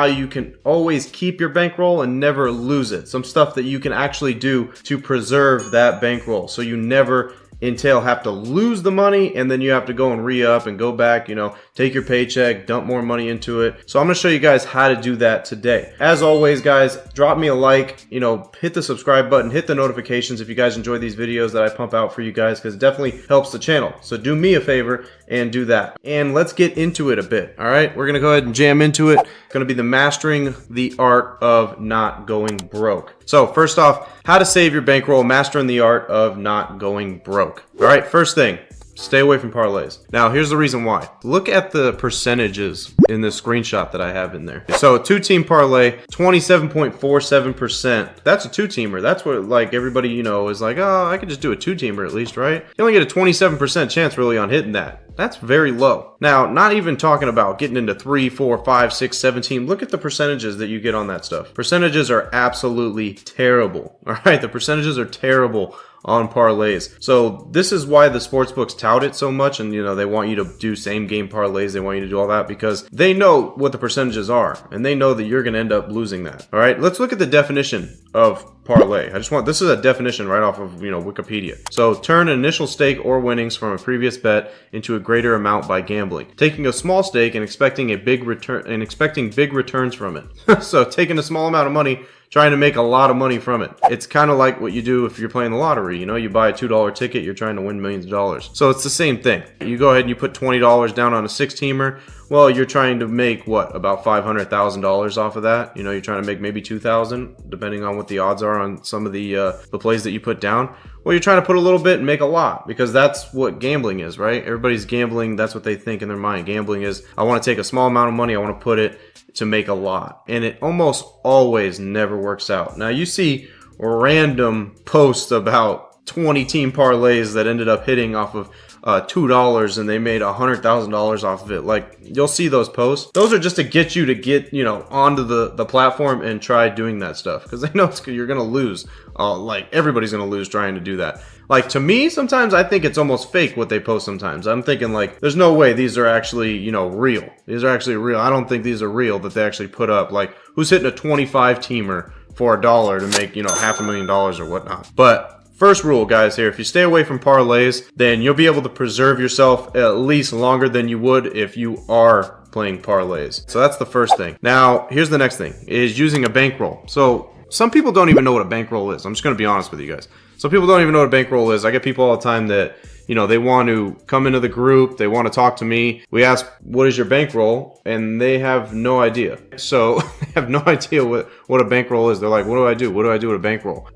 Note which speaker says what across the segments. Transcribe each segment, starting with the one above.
Speaker 1: how you can always keep your bankroll and never lose it. Some stuff that you can actually do to preserve that bankroll so you never have to lose the money and then you have to go and re-up and go back, take your paycheck, dump more money into it. So I'm going to show you guys how to do that today. As always, guys, drop me a like, hit the subscribe button, hit the notifications if you guys enjoy these videos that I pump out for you guys, because it definitely helps the channel. So do me a favor and do that. And let's get into it a bit. All right, we're going to go ahead and jam into it. It's going to be the mastering the art of not going broke. So first off, how to save your bankroll, mastering the art of not going broke. All right, first thing, stay away from parlays. Now, here's the reason why. Look at the percentages in this screenshot that I have in there. So a two-team parlay, 27.47%. That's a two-teamer. That's what everybody, is like, oh, I could just do a two-teamer at least, right? You only get a 27% chance really on hitting that. That's very low. Now, not even talking about getting into 3, 4, 5, 6, 7 team. Look at the percentages that you get on that stuff. Percentages are absolutely terrible. All right, the percentages are terrible on parlays. So this is why the sportsbooks tout it so much, and they want you to do same game parlays. They want you to do all that because they know what the percentages are, and they know that you're going to end up losing that. All right, let's look at the definition of parlay. This is a definition right off of Wikipedia. So turn an initial stake or winnings from a previous bet into a greater amount by gambling, taking a small stake and expecting a big return and expecting big returns from it. So taking a small amount of money, trying to make a lot of money from it. It's kind of like what you do if you're playing the lottery. You buy a $2 ticket, you're trying to win millions of dollars. So it's the same thing. You go ahead and you put $20 down on a 6-teamer. Well, you're trying to make what, about $500,000 off of that? You're trying to make maybe $2,000, depending on what the odds are on some of the plays that you put down. Well, you're trying to put a little bit and make a lot, because that's what gambling is, right? Everybody's gambling. That's what they think in their mind. Gambling is, I want to take a small amount of money, I want to put it to make a lot. And it almost always never works out. Now, you see random posts about 20-team parlays that ended up hitting off of $2 and they made $100,000 off of it. You'll see those posts. Those are just to get you to get onto the platform and try doing that stuff, because they know you're gonna lose. Everybody's gonna lose trying to do that. To me, sometimes I think it's almost fake what they post. Sometimes I'm thinking there's no way these are actually real. These are actually real. I don't think these are real that they actually put up. Who's hitting a 25-teamer for $1 to make $500,000 or whatnot? But first rule, guys, here, if you stay away from parlays, then you'll be able to preserve yourself at least longer than you would if you are playing parlays. So that's the first thing. Now, here's the next thing, is using a bankroll. So some people don't even know what a bankroll is. I'm just going to be honest with you guys. Some people don't even know what a bankroll is. I get people all the time that, they want to come into the group. They want to talk to me. We ask, what is your bankroll? And they have no idea. So they have no idea what a bankroll is. They're like, what do I do? What do I do with a bankroll?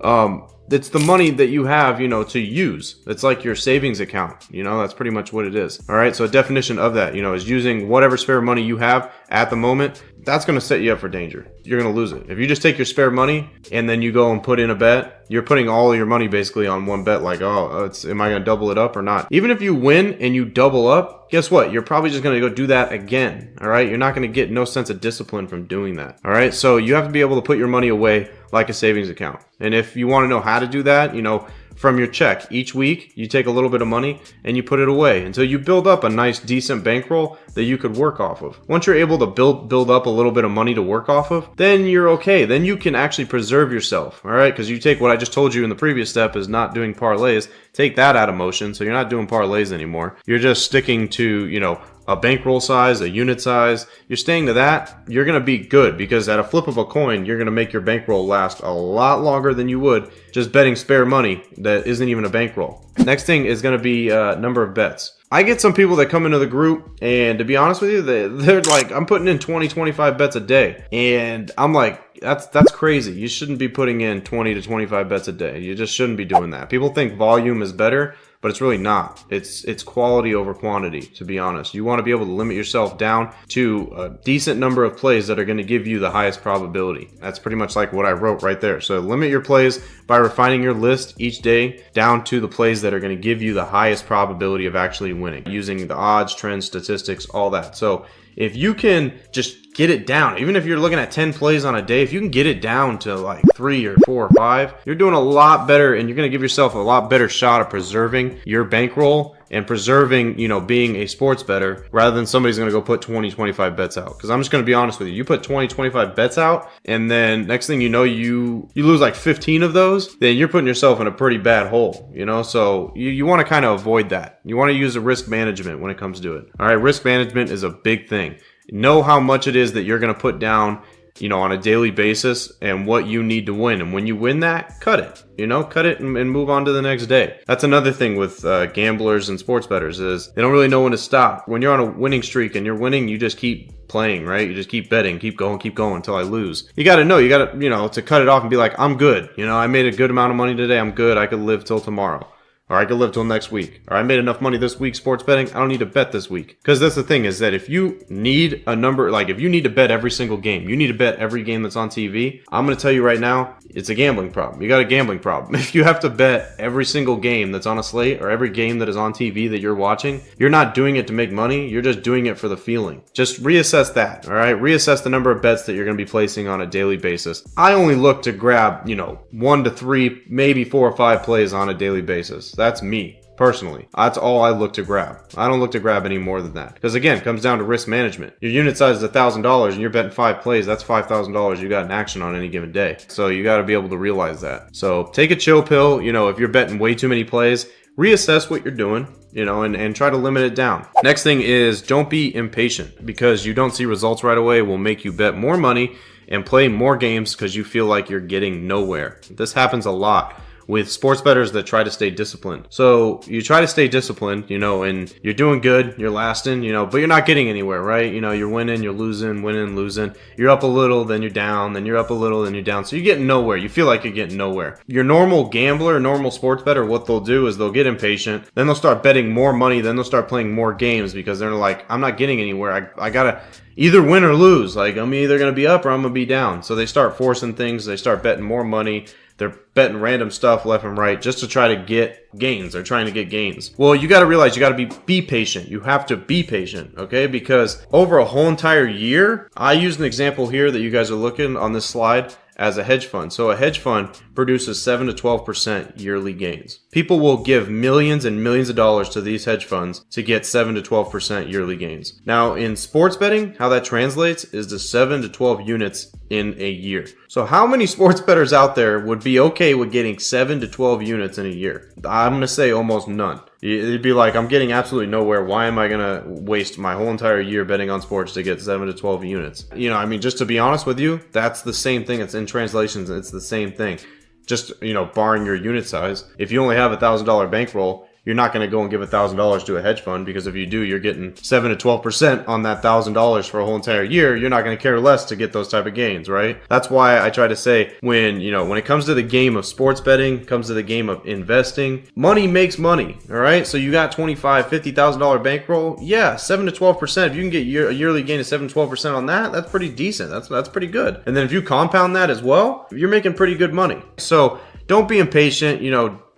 Speaker 1: It's the money that you have, to use. It's like your savings account. That's pretty much what it is. All right. So a definition of that, is using whatever spare money you have at the moment. That's going to set you up for danger. You're going to lose it. If you just take your spare money and then you go and put in a bet, you're putting all of your money basically on one bet. Am I going to double it up or not? Even if you win and you double up, guess what? You're probably just going to go do that again. All right. You're not going to get no sense of discipline from doing that. All right. So you have to be able to put your money away like a savings account. And if you want to know how to do that, from your check each week, you take a little bit of money and you put it away until you build up a nice decent bankroll that you could work off of. Once you're able to build up a little bit of money to work off of, then you're okay. Then you can actually preserve yourself. All right. Because you take what I just told you in the previous step is not doing parlays. Take that out of motion. So you're not doing parlays anymore. You're just sticking to, a bankroll size, a unit size. You're staying to that, you're going to be good, because at a flip of a coin, you're going to make your bankroll last a lot longer than you would just betting spare money that isn't even a bankroll. Next thing is going to be number of bets. I get some people that come into the group, and to be honest with you, they're like, I'm putting in 20, 25 bets a day. And I'm like, that's crazy. You shouldn't be putting in 20 to 25 bets a day. You just shouldn't be doing that. People think volume is better, but it's really not. It's quality over quantity, to be honest. You want to be able to limit yourself down to a decent number of plays that are going to give you the highest probability. That's pretty much like what I wrote right there. So limit your plays by refining your list each day down to the plays that are going to give you the highest probability of actually winning, using the odds, trends, statistics, all that. So if you can just get it down. Even if you're looking at 10 plays on a day, if you can get it down to like 3 or 4 or 5, you're doing a lot better, and you're going to give yourself a lot better shot of preserving your bankroll and preserving, being a sports bettor, rather than somebody's going to go put 20, 25 bets out. Because I'm just going to be honest with you. You put 20, 25 bets out, and then next thing you know, you lose like 15 of those, then you're putting yourself in a pretty bad hole, So you want to kind of avoid that. You want to use a risk management when it comes to it. All right, risk management is a big thing. Know how much it is that you're going to put down, on a daily basis, and what you need to win. And when you win that, cut it. Cut it and move on to the next day. That's another thing with gamblers and sports bettors, is they don't really know when to stop. When you're on a winning streak and you're winning, you just keep playing, right? You just keep betting, keep going until I lose. You got to know, to cut it off and be like, I'm good. I made a good amount of money today. I'm good. I could live till tomorrow. Or I could live till next week. Or I made enough money this week sports betting, I don't need to bet this week. Because that's the thing, is that if you need a number, like if you need to bet every single game, you need to bet every game that's on TV, I'm going to tell you right now, it's a gambling problem. You got a gambling problem. If you have to bet every single game that's on a slate, or every game that is on TV that you're watching, you're not doing it to make money, you're just doing it for the feeling. Just reassess that, all right? Reassess the number of bets that you're going to be placing on a daily basis. I only look to grab, 1 to 3, maybe 4 or 5 plays on a daily basis. That's me. Personally, that's all I look to grab. I don't look to grab any more than that. Because again, it comes down to risk management. Your unit size is $1,000 and you're betting 5 plays. That's $5,000 you got in action on any given day. So you got to be able to realize that. So take a chill pill. If you're betting way too many plays, reassess what you're doing, and try to limit it down. Next thing is, don't be impatient, because you don't see results right away will make you bet more money and play more games because you feel like you're getting nowhere. This happens a lot with sports bettors that try to stay disciplined. So you try to stay disciplined, and you're doing good, you're lasting, but you're not getting anywhere, right? You're winning, you're losing, winning, losing. You're up a little, then you're down, then you're up a little, then you're down. So you're getting nowhere. You feel like you're getting nowhere. Your normal gambler, normal sports bettor, what they'll do is they'll get impatient, then they'll start betting more money, then they'll start playing more games, because they're like, I'm not getting anywhere. I gotta either win or lose. Like, I'm either gonna be up or I'm gonna be down. So they start forcing things, they start betting more money. They're betting random stuff left and right just to try to get gains. They're trying to get gains. Well, you got to realize you got to be patient. You have to be patient, okay? Because over a whole entire year, I used an example here that you guys are looking on this slide as a hedge fund. So a hedge fund produces 7 to 12% yearly gains. People will give millions and millions of dollars to these hedge funds to get 7 to 12% yearly gains. Now, in sports betting, how that translates is to 7 to 12 units in a year. So how many sports bettors out there would be okay with getting 7 to 12 units in a year? I'm going to say almost none. It'd be like, I'm getting absolutely nowhere. Why am I going to waste my whole entire year betting on sports to get 7 to 12 units? Just to be honest with you, that's the same thing. It's in translations. It's the same thing. Just, barring your unit size. If you only have $1,000 bankroll, you're not going to go and give $1,000 to a hedge fund, because if you do, you're getting 7 to 12% on that $1,000 for a whole entire year. You're not going to care less to get those type of gains, right? That's why I try to say, when it comes to the game of sports betting, comes to the game of investing, money makes money. All right. So you got $25,000, $50,000 bankroll. Yeah. 7 to 12%. If you can get a yearly gain of 7 to 12% on that, that's pretty decent. That's pretty good. And then if you compound that as well, you're making pretty good money. So don't be impatient.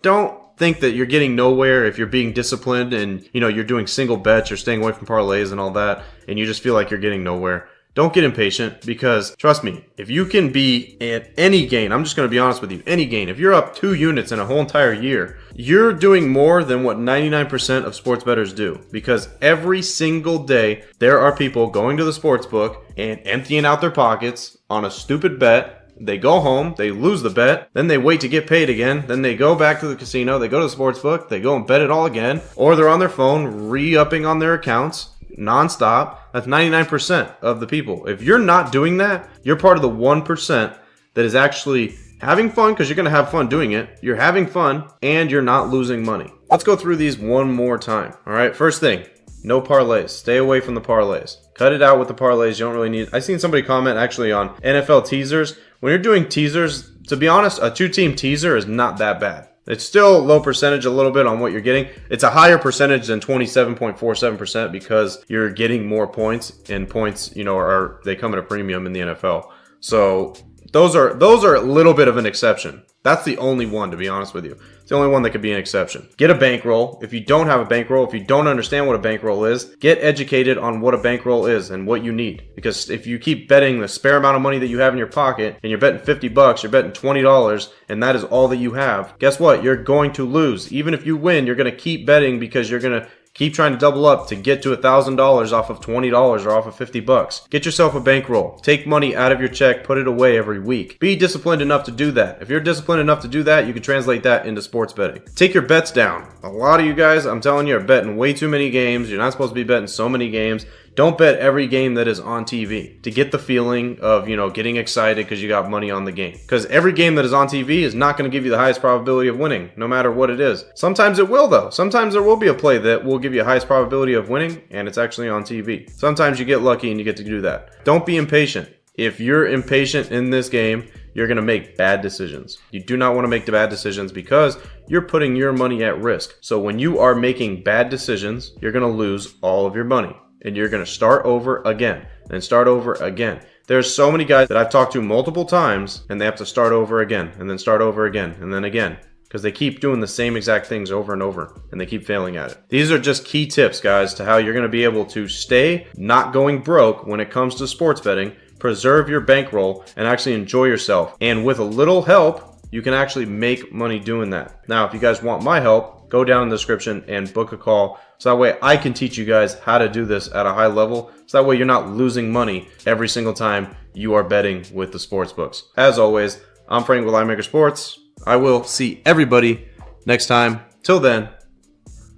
Speaker 1: Don't think that you're getting nowhere if you're being disciplined and you're doing single bets, you're staying away from parlays and all that, and you just feel like you're getting nowhere. Don't get impatient, because trust me, if you can be at any gain, I'm just going to be honest with you, any gain, if you're up 2 units in a whole entire year, you're doing more than what 99% of sports bettors do, because every single day there are people going to the sports book and emptying out their pockets on a stupid bet. They go home, they lose the bet, then they wait to get paid again, then they go back to the casino, they go to the sports book, they go and bet it all again, or they're on their phone re-upping on their accounts nonstop. That's 99% of the people. If you're not doing that, you're part of the 1% that is actually having fun, because you're going to have fun doing it. You're having fun and you're not losing money. Let's go through these one more time. All right, first thing, no parlays. Stay away from the parlays. Cut it out with the parlays. You don't really need. I seen somebody comment actually on NFL teasers. When you're doing teasers, to be honest, a 2-team teaser is not that bad. It's still low percentage a little bit on what you're getting. It's a higher percentage than 27.47% because you're getting more points, and points, they come at a premium in the NFL. So those are a little bit of an exception. That's the only one, to be honest with you. It's the only one that could be an exception. Get a bankroll. If you don't have a bankroll, if you don't understand what a bankroll is, get educated on what a bankroll is and what you need. Because if you keep betting the spare amount of money that you have in your pocket, and you're betting $50, you're betting $20, and that is all that you have, guess what? You're going to lose. Even if you win, you're going to keep betting because you're going to keep trying to double up to get to $1,000 off of $20 or off of $50. Get yourself a bankroll. Take money out of your check, put it away every week. Be disciplined enough to do that. If you're disciplined enough to do that, you can translate that into sports betting. Take your bets down. A lot of you guys, I'm telling you, are betting way too many games. You're not supposed to be betting so many games. Don't bet every game that is on TV to get the feeling of, getting excited because you got money on the game. Because every game that is on TV is not going to give you the highest probability of winning, no matter what it is. Sometimes it will, though. Sometimes there will be a play that will give you the highest probability of winning, and it's actually on TV. Sometimes you get lucky and you get to do that. Don't be impatient. If you're impatient in this game, you're going to make bad decisions. You do not want to make the bad decisions because you're putting your money at risk. So when you are making bad decisions, you're going to lose all of your money. And you're going to start over again and start over again. There's so many guys that I've talked to multiple times and they have to start over again and then start over again and then again because they keep doing the same exact things over and over and they keep failing at it. These are just key tips, guys, to how you're going to be able to stay not going broke when it comes to sports betting, preserve your bankroll, and actually enjoy yourself. And with a little help, you can actually make money doing that. Now, if you guys want my help, go down in the description and book a call. So that way I can teach you guys how to do this at a high level. So that way you're not losing money every single time you are betting with the sports books. As always, I'm Frank with Linemaker Sports. I will see everybody next time. Till then,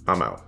Speaker 1: I'm out.